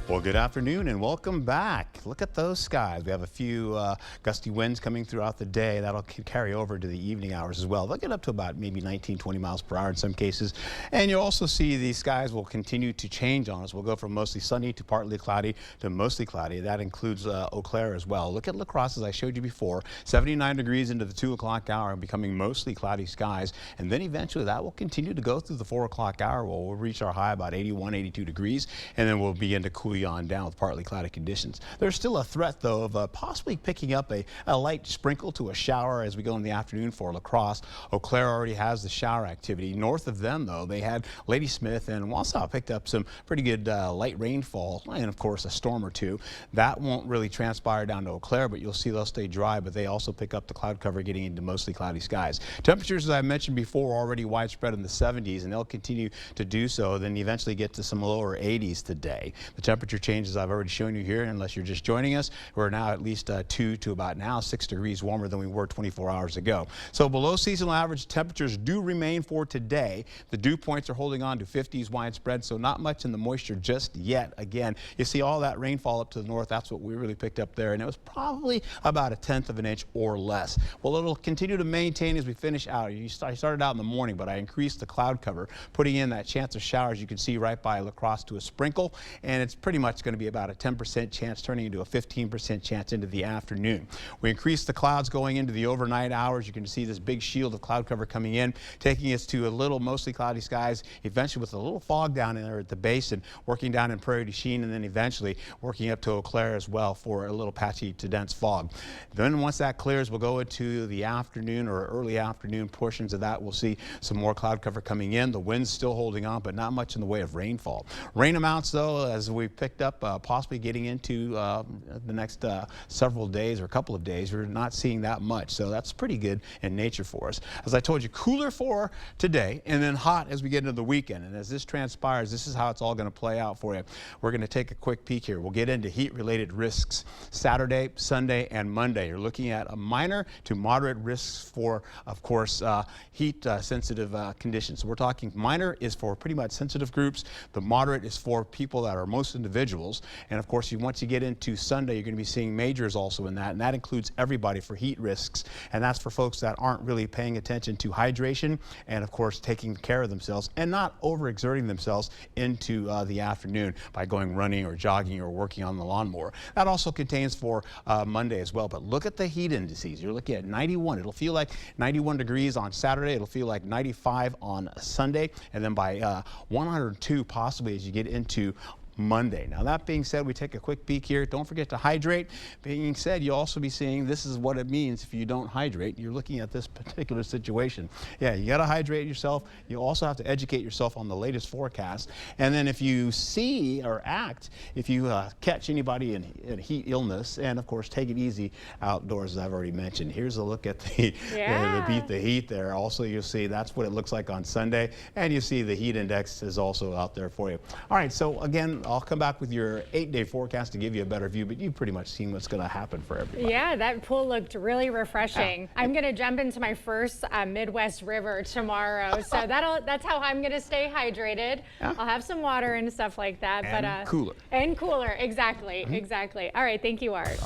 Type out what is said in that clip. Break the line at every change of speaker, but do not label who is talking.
Well, good afternoon and welcome back. Look at those skies. We have a few gusty winds coming throughout the day. That'll carry over to the evening hours as well. They'll get up to about maybe 19, 20 miles per hour in some cases. And you'll also see the skies will continue to change on us. We'll go from mostly sunny to partly cloudy to mostly cloudy. That includes Eau Claire as well. Look at La Crosse, as I showed you before, 79 degrees into the 2 o'clock hour and becoming mostly cloudy skies. And then eventually that will continue to go through the 4 o'clock hour where we'll reach our high about 81, 82 degrees. And then we'll begin to cool on down with partly cloudy conditions. There's still a threat, though, of possibly picking up a light sprinkle to a shower as we go in the afternoon for La Crosse. Eau Claire already has the shower activity. North of them, though, they had Ladysmith and Wausau picked up some pretty good light rainfall and, of course, a storm or two. That won't really transpire down to Eau Claire, but you'll see they'll stay dry, but they also pick up the cloud cover getting into mostly cloudy skies. Temperatures, as I mentioned before, are already widespread in the 70s, and they'll continue to do so, then eventually get to some lower 80s today. The temperature changes I've already shown you here, unless you're just joining us. We're now at least 2 to about now 6 degrees warmer than we were 24 hours ago. So below seasonal average temperatures do remain for today. The dew points are holding on to 50s widespread, so not much in the moisture just yet. Again, you see all that rainfall up to the north. That's what we really picked up there, and it was probably about 1/10 of an inch or less. Well, it'll continue to maintain as we finish out. I started out in the morning, but I increased the cloud cover, putting in that chance of showers you can see right by La Crosse to a sprinkle, and it's pretty much going to be about a 10% chance turning into a 15% chance into the afternoon. We increased the clouds going into the overnight hours. You can see this big shield of cloud cover coming in, taking us to a little mostly cloudy skies, eventually with a little fog down in there at the base and working down in Prairie du Chien, and then eventually working up to Eau Claire as well for a little patchy to dense fog. Then once that clears, we'll go into the afternoon or early afternoon portions of that. We'll see some more cloud cover coming in. The wind's still holding on, but not much in the way of rainfall. Rain amounts, though, as we picked up, possibly getting into the next several days or a couple of days, we're not seeing that much. So that's pretty good in nature for us. As I told you, cooler for today and then hot as we get into the weekend. And as this transpires, this is how it's all going to play out for you. We're going to take a quick peek here. We'll get into heat-related risks Saturday, Sunday, and Monday. You're looking at a minor to moderate risks for, of course, heat-sensitive conditions. So we're talking minor is for pretty much sensitive groups. The moderate is for people that are most individuals. And of course, once you get into Sunday, you're going to be seeing majors also in that, and that includes everybody for heat risks. And that's for folks that aren't really paying attention to hydration and, of course, taking care of themselves and not overexerting themselves into the afternoon by going running or jogging or working on the lawnmower. That also contains for Monday as well. But look at the heat indices. You're looking at 91. It'll feel like 91 degrees on Saturday. It'll feel like 95 on Sunday. And then by 102 possibly as you get into Monday. Now, that being said, we take a quick peek here. Don't forget to hydrate. Being said, you'll also be seeing this is what it means if you don't hydrate. You're looking at this particular situation. Yeah, you got to hydrate yourself. You also have to educate yourself on the latest forecast. And then if you see or act, if you catch anybody in heat illness, and of course, take it easy outdoors, as I've already mentioned. Here's a look at the beat the heat there. Also, you'll see that's what it looks like on Sunday. And you see the heat index is also out there for you. All right, so again, I'll come back with your 8-day forecast to give you a better view, but you've pretty much seen what's going to happen for everybody.
Yeah, that pool looked really refreshing. Yeah. I'm going to jump into my first Midwest river tomorrow, so that's how I'm going to stay hydrated. Yeah. I'll have some water and stuff like that.
And cooler.
And cooler, exactly, exactly. All right, thank you, Art.